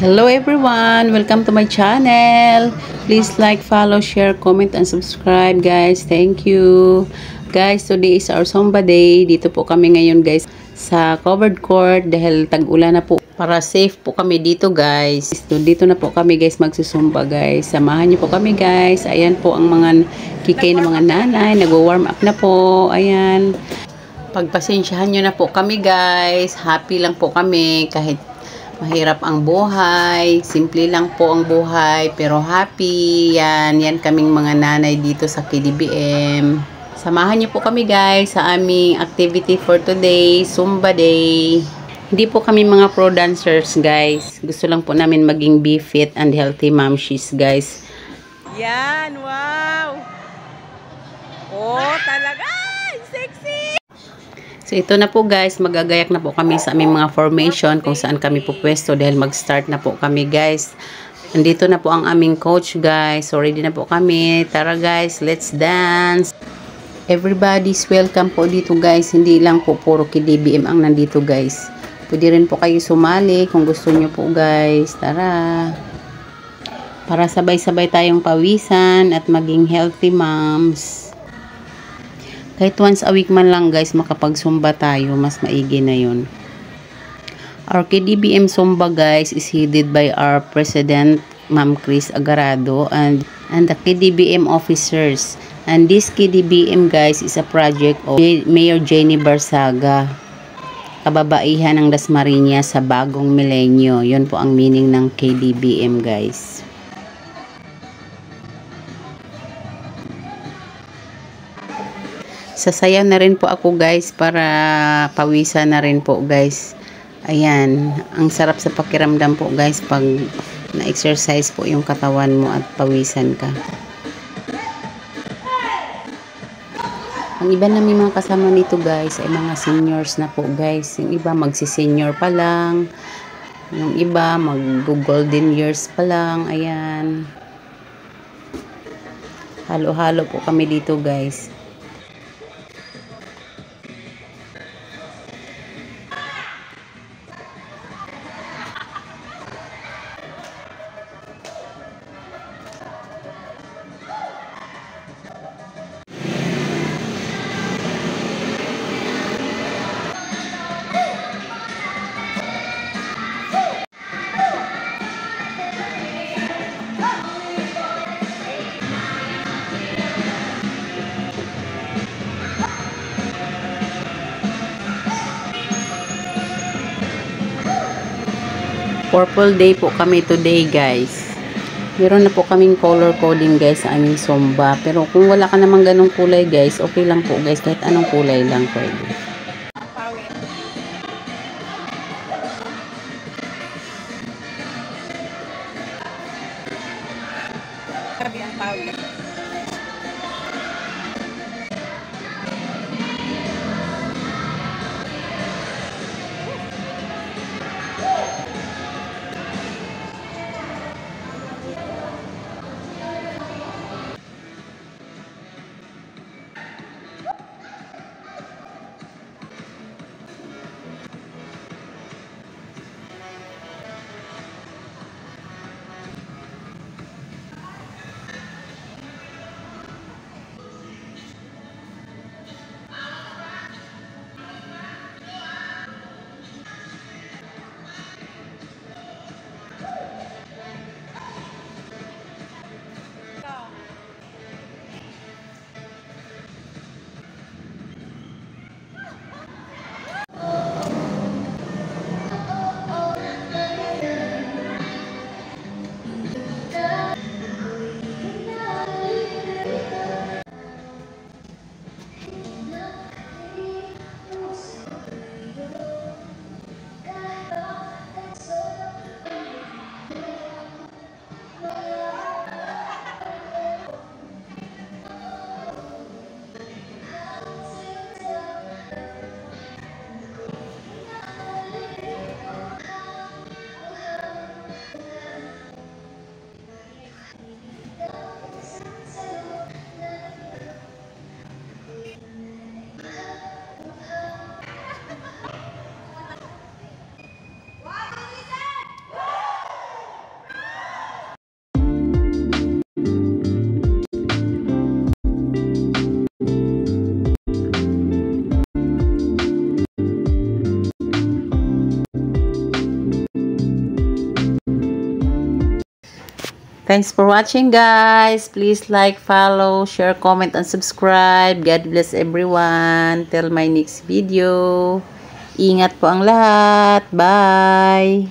Hello everyone! Welcome to my channel. Please like, follow, share, comment, and subscribe guys. Thank you. Guys, today is our Zumba day. Dito po kami ngayon guys sa covered court dahil tag-ulan na po. Para safe po kami dito guys. Dito na po kami guys magsusumba guys. Samahan niyo po kami guys. Ayan po ang mga kikay na mga nanay. Nag-warm up na po. Ayan. Pagpasensyahan nyo na po kami guys. Happy lang po kami kahit mahirap ang buhay, simple lang po ang buhay, pero happy. Yan kaming mga nanay dito sa KDBM. Samahan niyo po kami guys sa aming activity for today, Zumba Day. Hindi po kami mga pro dancers guys. Gusto lang po namin maging be fit and healthy momshies guys. Yan, wow! Oh, talaga! Ay, sexy! So ito na po guys, magagayak na po kami sa aming mga formation kung saan kami po pwesto dahil mag-start na po kami guys. Nandito na po ang aming coach guys. So ready na po kami. Tara guys, let's dance. Everybody's welcome po dito guys. Hindi lang po puro KDBM ang nandito guys. Pwede rin po kayo sumali kung gusto nyo po guys. Tara. Para sabay-sabay tayong pawisan at maging healthy moms. Kahit once a week man lang guys makapag-zumba tayo, mas maigi na yun. Our KDBM Zumba guys is headed by our President Ma'am Chris Agarado and the KDBM officers. And this KDBM guys is a project of Mayor Jenny Barsaga, kababaihan ng Dasmariñas sa bagong milenyo. Yun po ang meaning ng KDBM guys. Sasayaw na rin po ako guys para pawisan na rin po guys. Ayan, ang sarap sa pakiramdam po guys pag na-exercise po yung katawan mo at pawisan ka. Ang iba namin mga kasama nito guys ay mga seniors na po guys. Yung iba magsi-senior pa lang. Yung iba mag-golden years pa lang. Ayan. Halo-halo po kami dito guys. Purple day po kami today guys. Meron na po kaming color coding guys sa aming Zumba. Pero kung wala ka namang ganong kulay guys, okay lang po guys. Kahit anong kulay lang pwede. Grabe ang pawis. Thanks for watching, guys. Please like, follow, share, comment, and subscribe. God bless everyone. Till my next video. Ingat po ang lahat. Bye!